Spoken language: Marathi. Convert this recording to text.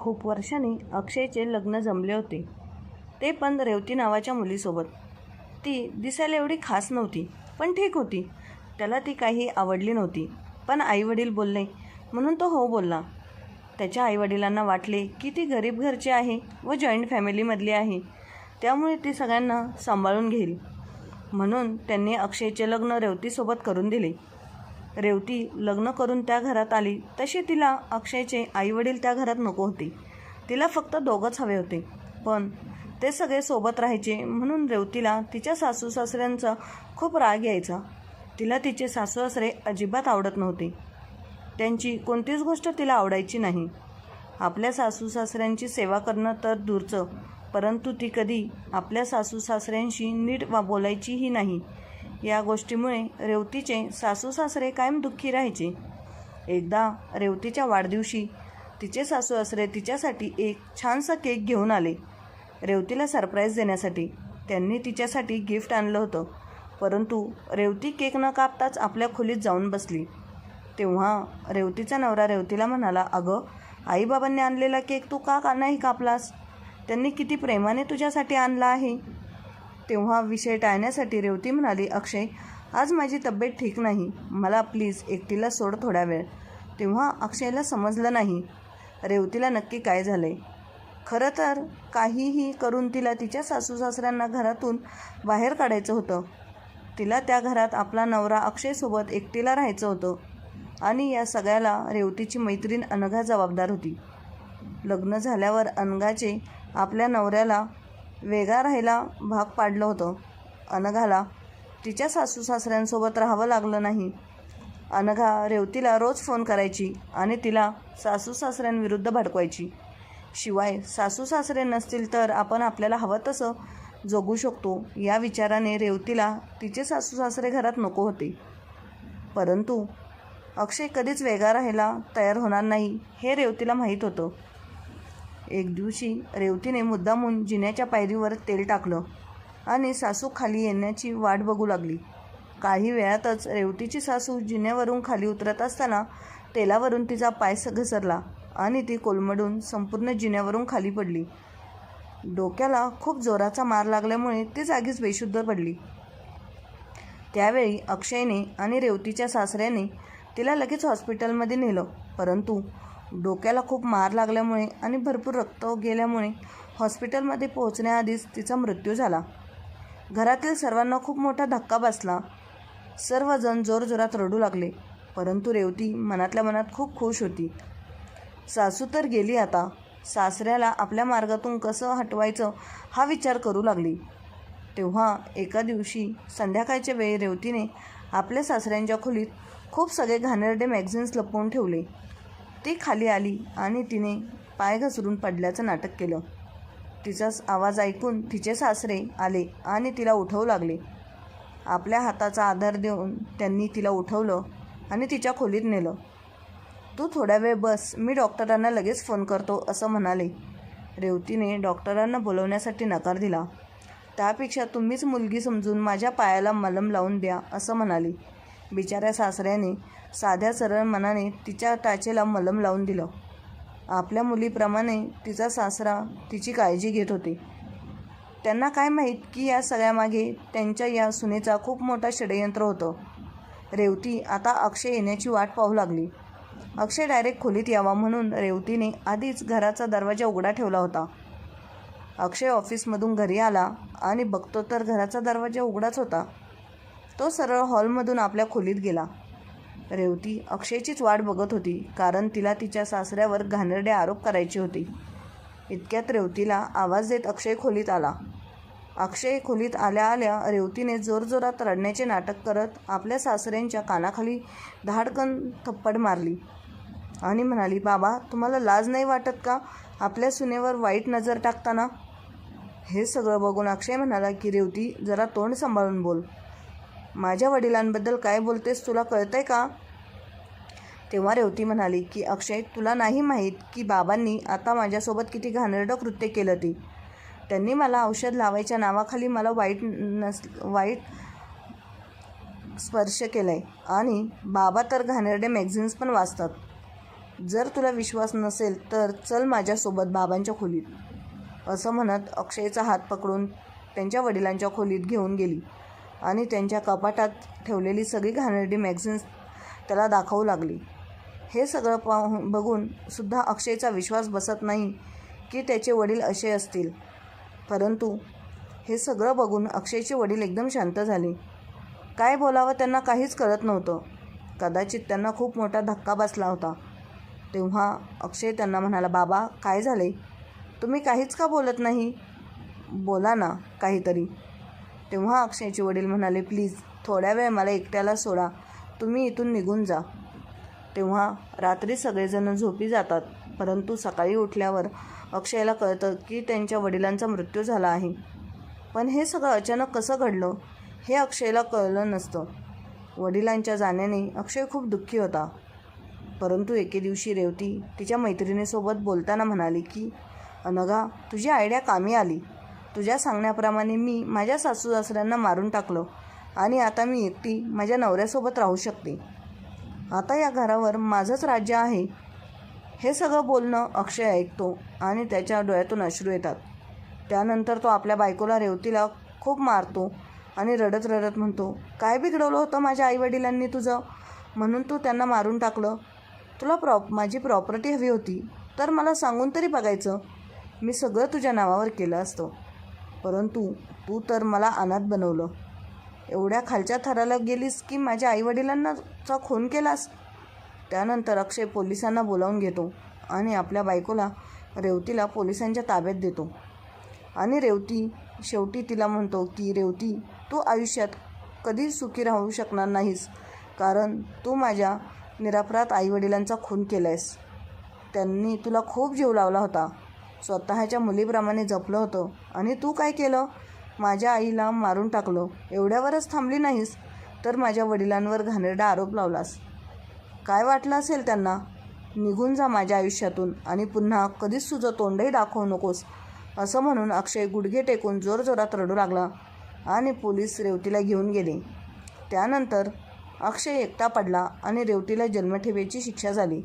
खूप वर्षांनी अक्षयचे लग्न जमले होते, ते पण रेवती नावाच्या मुलीसोबत. ती दिसायला एवढी खास नव्हती, पण ठीक होती. त्याला ती काही आवडली नव्हती, पण आईवडील बोलले म्हणून तो हो बोलला. त्याच्या आईवडिलांना वाटले की ती गरीब घरची आहे व जॉईंट फॅमिलीमधली आहे, त्यामुळे ती सगळ्यांना सांभाळून घेईल. म्हणून त्यांनी अक्षयचे लग्न रेवतीसोबत करून दिले. रेवती लग्न करून त्या घरात आली तशी तिला अक्षयचे आईवडील त्या घरात नको होते. तिला फक्त दोघंच हवे होते, पण ते सगळे सोबत राहायचे म्हणून रेवतीला तिच्या सासू सासऱ्यांचा खूप राग यायचा. तिला तिचे सासू सासरे अजिबात आवडत नव्हते. त्यांची कोणतीच गोष्ट तिला आवडायची नाही. आपल्या सासू सासऱ्यांची सेवा करणं तर दूरचं, परंतु ती कधी आपल्या सासू सासऱ्यांशी नीट बोलायचीही नाही. या गोष्टीमुळे रेवतीचे सासू सासरे कायम दुःखी राहायचे. एकदा रेवतीच्या वाढदिवशी तिचे सासू सासरे तिच्यासाठी एक छानसा केक घेऊन आले. रेवतीला सरप्राईज देण्यासाठी त्यांनी तिच्यासाठी गिफ्ट आणलं होतं, परंतु रेवती केक न कापताच आपल्या खोलीत जाऊन बसली. तेव्हा रेवतीचा नवरा रेवतीला म्हणाला, अगं, आईबाबांनी आणलेला केक तू का नाही कापलास? त्यांनी किती प्रेमाने तुझ्यासाठी आणला आहे. तेव्हा विषय टाळण्यासाठी रेवती म्हणाली, अक्षय, आज माझी तब्येत ठीक नाही, मला प्लीज एकटीला सोड थोडा वेळ. तेव्हा अक्षयला समजलं नाही रेवतीला नक्की काय झालंय. खरं तर काहीही करून तिला तिच्या सासू सासऱ्यांना घरातून बाहेर काढायचं होतं. तिला त्या घरात आपला नवरा अक्षयसोबत एकटीला राहायचं होतं आणि या सगळ्याला रेवतीची मैत्रीण अनघा जबाबदार होती. लग्न झाल्यावर अनघाचे आपल्या नवऱ्याला वेगळा राहायला भाग पाडलं होतं. अनघाला तिच्या सासू सासऱ्यांसोबत राहावं लागलं नाही. अनघा रेवतीला रोज फोन करायची आणि तिला सासू सासऱ्यांविरुद्ध भडकवायची. शिवाय सासू सासरे नसतील तर आपण आपल्याला हवं तसं जगू शकतो या विचाराने रेवतीला तिचे सासू सासरे घरात नको होते. परंतु अक्षय कधीच वेगळा राहायला तयार होणार नाही हे रेवतीला माहीत होतं. एक दिवशी रेवतीने मुद्दामून जिन्याच्या पायरीवर तेल टाकलं आणि सासू खाली येण्याची वाट बघू लागली. काही वेळातच रेवतीची सासू जिन्यावरून खाली उतरत असताना तेलावरून तिचा पाय घसरला आणि ती कोलमडून संपूर्ण जिन्यावरून खाली पडली. डोक्याला खूप जोराचा मार लागल्यामुळे ती जागीच बेशुद्ध पडली. त्यावेळी अक्षयने आणि रेवतीच्या सासऱ्याने तिला लगेच हॉस्पिटलमध्ये नेलं, परंतु डोक्याला खूप मार लागल्यामुळे आणि भरपूर रक्त गेल्यामुळे हॉस्पिटलमध्ये पोहोचण्याआधीच तिचा मृत्यू झाला. घरातील सर्वांना खूप मोठा धक्का बसला. सर्वजण जोरजोरात रडू लागले, परंतु रेवती मनातल्या मनात खूप खुश होती. सासू तर गेली, आता सासऱ्याला आपल्या मार्गातून कसं हटवायचं हा विचार करू लागली. तेव्हा एका दिवशी संध्याकाळच्या वेळी रेवतीने आपल्या सासऱ्यांच्या खोलीत खूप सगळे घाणेरडे मॅगझिन्स लपवून ठेवले. ती खाली आली आणि तिने पाय घसरून पडल्याचं नाटक केलं. तिचाच आवाज ऐकून तिचे सासरे आले आणि तिला उठवू लागले. आपल्या हाताचा आधार देऊन त्यांनी तिला उठवलं आणि तिच्या खोलीत नेलं. तू थोडा वेळ बस, मी डॉक्टरांना लगेच फोन करतो असं म्हणाले. रेवतीने डॉक्टरांना बोलवण्यासाठी नकार दिला. त्यापेक्षा तुम्हीच मुलगी समजून माझ्या पायाला मलम लावून द्या असं म्हणाली. बिचाऱ्या सासऱ्याने साध्या सरळ मनाने तिच्या टाचेला मलम लावून दिलं. आपल्या मुलीप्रमाणे तिचा सासरा तिची काळजी घेत होते. त्यांना काय माहीत की या सगळ्यामागे त्यांच्या या सुनेचा खूप मोठा षडयंत्र होतं. रेवती आता अक्षय येण्याची वाट पाहू लागली. अक्षय डायरेक्ट खोलीत यावा म्हणून रेवतीने आधीच घराचा दरवाजा उघडा ठेवला होता. अक्षय ऑफिसमधून घरी आला आणि बघतो तर घराचा दरवाजा उघडाच होता. तो सरळ हॉलमधून आपल्या खोलीत गेला. रेवती अक्षयचीच वाट बघत होती, कारण तिला तिच्या सासऱ्यावर घाणेरडे आरोप करायचे होते. इतक्यात रेवतीला आवाज देत अक्षय खोलीत आला. अक्षय खोलीत आल्या आल्या रेवतीने जोरजोरात रडण्याचे नाटक करत आपल्या सासऱ्यांच्या कानाखाली धाडकन थप्पड मारली आणि म्हणाली, बाबा, तुम्हाला लाज नाही वाटत का आपल्या सुनेवर वाईट नजर टाकताना? हे सगळं बघून अक्षय म्हणाला की रेवती, जरा तोंड सांभाळून बोल. माझ्या वडिलांबद्दल काय बोलतेस तुला कळतंय का? तेव्हा रेवती म्हणाली की अक्षय, तुला नाही माहीत की बाबांनी आता माझ्यासोबत किती घाणेरडं कृत्य केलं ते. त्यांनी मला औषध लावायच्या नावाखाली मला वाईट स्पर्श केलं आहे आणि बाबा तर घाणेरडे मॅगझिन्स पण वाचतात. जर तुला विश्वास नसेल तर चल माझ्यासोबत बाबांच्या खोलीत, असं म्हणत अक्षयचा हात पकडून त्यांच्या वडिलांच्या खोलीत घेऊन गेली आणि त्यांच्या कपाटात ठेवलेली सगळी घाणेरडी मॅगझिन्स त्याला दाखवू लागली. हे सगळं बघून सुद्धा अक्षयचा विश्वास बसत नाही की त्याचे वडील असे असतील. परंतु हे सगळं बघून अक्षयचे वडील एकदम शांत झाले. काय बोलावं त्यांना काहीच कळत नव्हतं. कदाचित त्यांना खूप मोठा धक्का बसला होता. तेव्हा अक्षय त्यांना म्हणाला, बाबा काय झाले? तुम्ही काहीच का बोलत नाही? बोला ना काहीतरी. तेव्हा अक्षयचे वडील म्हणाले, प्लीज थोड्या वेळ मला एकट्याला सोडा, तुम्ही इथून निघून जा. तेव्हा रात्री सगळेजण झोपी जातात. परंतु सकाळी उठल्यावर अक्षयला कळतं की त्यांच्या वडिलांचा मृत्यू झाला आहे. पण हे सगळं अचानक कसं घडलं हे अक्षयला कळलं नसतं. वडिलांच्या जाण्याने अक्षय खूप दुःखी होता. परंतु एके दिवशी रेवती तिच्या मैत्रिणीसोबत बोलताना म्हणाली की अनघा, तुझी आयडिया कामी आली. तुझ्या सांगण्याप्रमाणे मी माझ्या सासूसासऱ्यांना मारून टाकलं आणि आता मी एकटी माझ्या नवऱ्यासोबत राहू शकते. आता या घरावर माझंच राज्य आहे. हे सगळं बोलणं अक्षय ऐकतो आणि त्याच्या डोळ्यातून अश्रू येतात. त्यानंतर तो आपल्या बायकोला रेवतीला खूप मारतो आणि रडत रडत म्हणतो, काय बिघडवलं होतं माझ्या आईवडिलांनी तुझं, म्हणून तू त्यांना मारून टाकलं? तुला माझी प्रॉपर्टी हवी होती तर मला सांगून तरी बघायचं. मी सगळं तुझ्या नावावर केलं असतं. परंतु तू तर मला अनाथ बनवलं. एवढ्या खालच्या थराला गेलीस की माझ्या आईवडिलांचा खून केलास. त्यानंतर अक्षय पोलिसांना बोलावून घेतो आणि आपल्या बायकोला रेवतीला पोलिसांच्या ताब्यात देतो. आणि रेवती शेवटी तिला म्हणतो की रेवती, तू आयुष्यात कधीच सुखी राहू शकणार नाहीस, कारण तू माझ्या निरपराध आईवडिलांचा खून केला आहेस. त्यांनी तुला खूप जीव लावला होता, स्वतःच्या मुलीप्रमाणे जपलं होतं आणि तू काय केलं? माझ्या आईला मारून टाकलं. एवढ्यावरच थांबली नाहीस तर माझ्या वडिलांवर घाणेरडा आरोप लावलास. काय वाटलं असेल त्यांना? निघून जा माझ्या आयुष्यातून आणि पुन्हा कधीच तुझं तोंडही दाखवू नकोस, असं म्हणून अक्षय गुडघे टेकून जोरजोरात रडू लागला आणि पोलीस रेवतीला घेऊन गेले. त्यानंतर अक्षय एकटा पडला आणि रेवतीला जन्मठेपेची शिक्षा झाली.